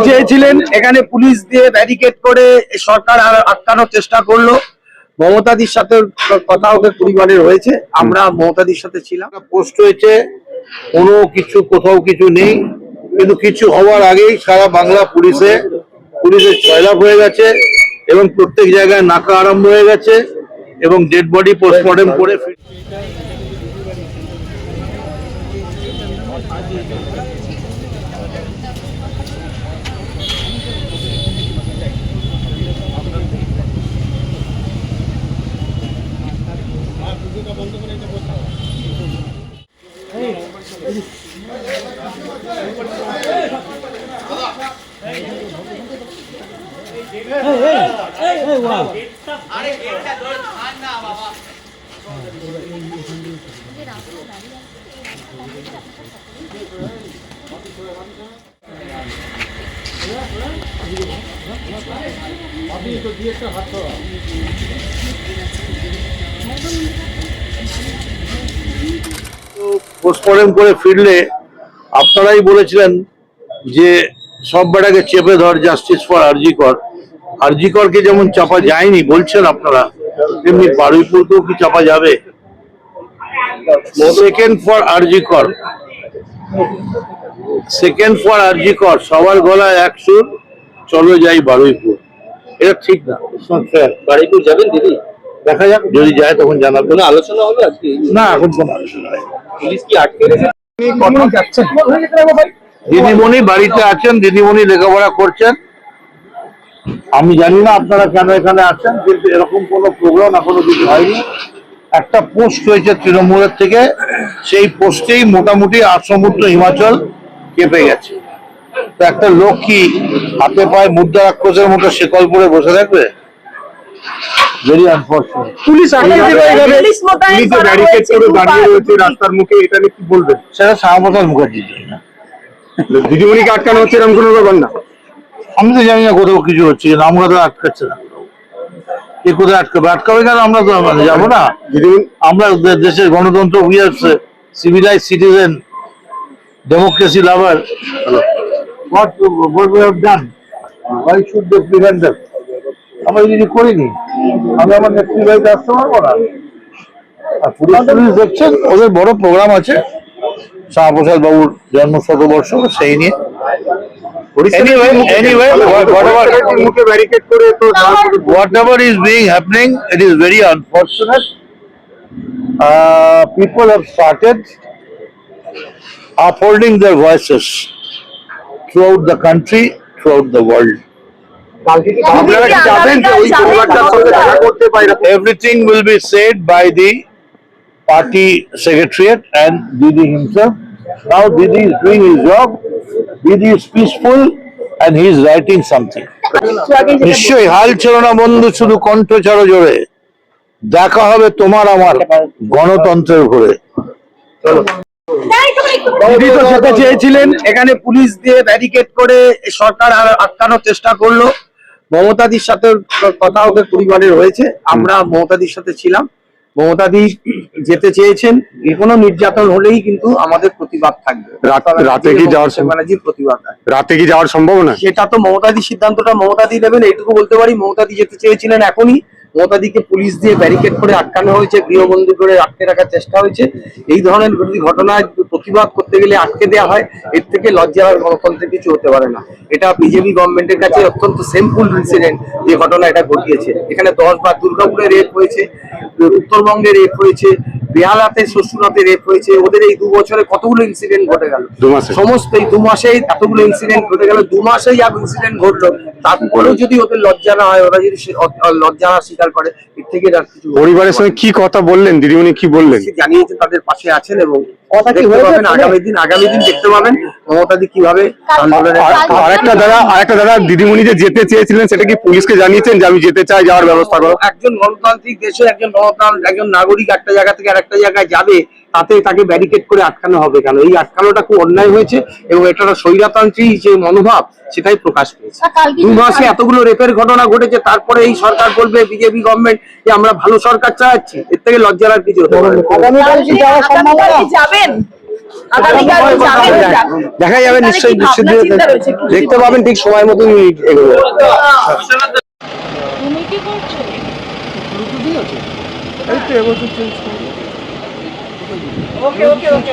চেয়েছিলেন এখানে পুলিশ দিয়ে ব্যারিকেড করে সরকার আটকানোর চেষ্টা করলো। মমতাদির সাথে কথা ওদের পরিবারের হয়েছে, আমরা মমতাদির সাথে ছিলাম। পোস্ট হয়েছে, কোনো কিছু কোথাও কিছু নেই, কিন্তু কিছু হওয়ার আগেই সারা বাংলা পুলিশের জয়লাভ হয়ে গেছে এবং প্রত্যেক জায়গায় নাকা আরম্ভ হয়ে গেছে এবং ডেড বডি পোস্টমর্টেম করে পোস্টমর্টেম করে ফিরলে আপনারাই বলেছিলেন যে সব বেটাকে চেপে ধর, জাস্টিস ফর আরজিকরকে যেমন চাপা যায়নি বলছেন আপনারা, তেমনি বারুইপুরকেও কি চাপা যাবে? সেকেন্ড ফর আরজিকর, সবার গলায় এক সুর, চলো যাই বারুইপুর। এটা ঠিক না। বারুইপুর যাবেন দিদি? দেখা যাক, যদি যায় তখন জানাবো। কোনো আলোচনা হবে আজকে? না, এখন কোনো আলোচনা নেই। পুলিশ কি আটকে রেখেছে? দিদিমণি বাড়িতে আছেন, দিদিমণি লেখাপড়া করছেন। আমি জানি না আপনারা কেন এখানে আছেন, কিন্তু এরকম কোনো প্রোগ্রাম এখনো কিছু হয়নি। একটা পোস্ট হয়েছে তৃণমূলের থেকে, সেই পোস্টেই মোটামুটি সমুদ্র হিমাচল কেঁপে গেছে। তো একটা লোক কি হাতে পায়ে মুদ্রা রাক্ষসের মতো শেকল পরে বসে থাকবে? Very unfortunate. পুলিশ ব্যারিকেড করে দাঁড়িয়ে রয়েছে রাস্তার মুখে, এটা নিয়ে কি বলবেন? সেটা শ্যামাপ্রসাদ মুখার্জি না, দিদিমণিকে আটকানো হচ্ছে এরকম কোনো ব্যাপার না। আমি তো জানি না কোথাও কিছু হচ্ছে, নাম কথা আটকাচ্ছে না। কে কোথায় আটকাবে কেন? আমরা তো যাবো না। আমরা দেশের গণতন্ত্র, we are civilised citizen, democracy lover. What we have done? Why should they prevent them? আমরা যদি করিনি, আমি আমার নেত্রী বাড়িতে আসতে পারবো না? আর পুলিশ দেখছেন, ওদের বড় প্রোগ্রাম আছে শ্যামাপ্রসাদ বাবুর জন্ম শতবর্ষ, সেই নিয়ে। Anyway, whatever is being happening, it is very unfortunate. People have started upholding their voices throughout the country, throughout the world. Everything will be said by the party secretariat and Didi himself. Now Didi is doing his job. Didi is peaceful and he is writing something. নিশ্চয়ই হাল ছিল না বন্ধু, শুধু কণ্ঠ ছাড়ো জোরে, দেখা হবে তোমার আমার গণতন্ত্রের ঘরে। দিদি তো যেতে চেয়েছিলেন এখানে পুলিশ দিয়ে ব্যারিকেড করে সরকার আটকানোর চেষ্টা করলো। মমতাদির সাথে কথা ওদের পরিবারের হয়েছে, আমরা মমতাদির সাথে ছিলাম। মমতাদি যেতে চেয়েছেন, যে কোনো নির্যাতন হলেই কিন্তু আমাদের প্রতিবাদ থাকবে। রাতে কি যাওয়ার প্রতিবাদ রাতে কি যাওয়ার সম্ভাবনা? সেটা তো মমতাদির সিদ্ধান্তটা মমতাদি নেবেন, এইটুকু বলতে পারি। মমতাদি যেতে চেয়েছিলেন এখনই, মমতাদিকে পুলিশ দিয়ে ব্যারিকেড করে আটকানো হয়েছে, গৃহবন্দী করে আটকে রাখার চেষ্টা হয়েছে। এই ধরনের ঘটনায় প্রতিবাদ করতে গেলে আটকে দেওয়া হয়, এর থেকে লজ্জার গণতন্ত্রের কিছু হতে পারে না। এটা বিজেপি গভর্নমেন্টের কাছে অত্যন্ত সেমফুল ইনসিডেন্ট যে ঘটনা এটা ঘটিয়েছে। এখানে 10 বার দুর্গাপুরে রেপ হয়েছে, উত্তরবঙ্গে রেপ হয়েছে, বেহালাতে শ্বশুরাতে রেপ হয়েছে। ওদের এই 2 বছরে কতগুলো ইনসিডেন্ট ঘটে গেল, সমস্ত এই 2 মাসেই এতগুলো ইনসিডেন্ট ঘটে গেল। 2 মাসেই ইনসিডেন্ট ঘটলো, তারপরেও যদি ওদের লজ্জা না হয়, ওরা যদি লজ্জা স্বীকার করে, এর থেকে কিছু। পরিবারের সঙ্গে কি কথা বললেন দিদিমণি, কি বললেন? জানিয়েছে তাদের পাশে আছেন এবং আগামী দিন দেখতে পাবেন মমতাদি কিভাবে আন্দোলনে। আরেকটা দাদা দিদিমণি যে যেতে চেয়েছিলেন, সেটা কি পুলিশকে জানিয়েছেন যে আমি যেতে চাই, যাওয়ার ব্যবস্থা করো? একজন গণতান্ত্রিক দেশে একজন নাগরিক একটা জায়গা থেকে আরেকটা জায়গায় যাবে, তাতে তাকে ব্যারিকেড করে আটকানো হবে কেন? এই আটকানোটা খুব অন্যায় হয়েছে এবং এটা স্বৈরতান্ত্রিক যে মনোভাব সেটাই প্রকাশ পেয়েছে। 2 মাসে এতগুলো রেপের ঘটনা ঘটেছে, তারপরে এই সরকার বলবে, বিজেপি গভর্নমেন্ট, যে আমরা ভালো সরকার চালাচ্ছি। এর থেকে লজ্জার আর কিছু হতে পারে না। আগামীকাল যাবেন দেখা যাবে তাহলে নিশ্চয়ই কি ভাবনা নিশ্চয়ই চিন্তা রয়েছে? একটু যদি দেখতে পাবেন ঠিক সময় মতো এগোবে। তুমি কি করছো? ওকে ওকে ওকে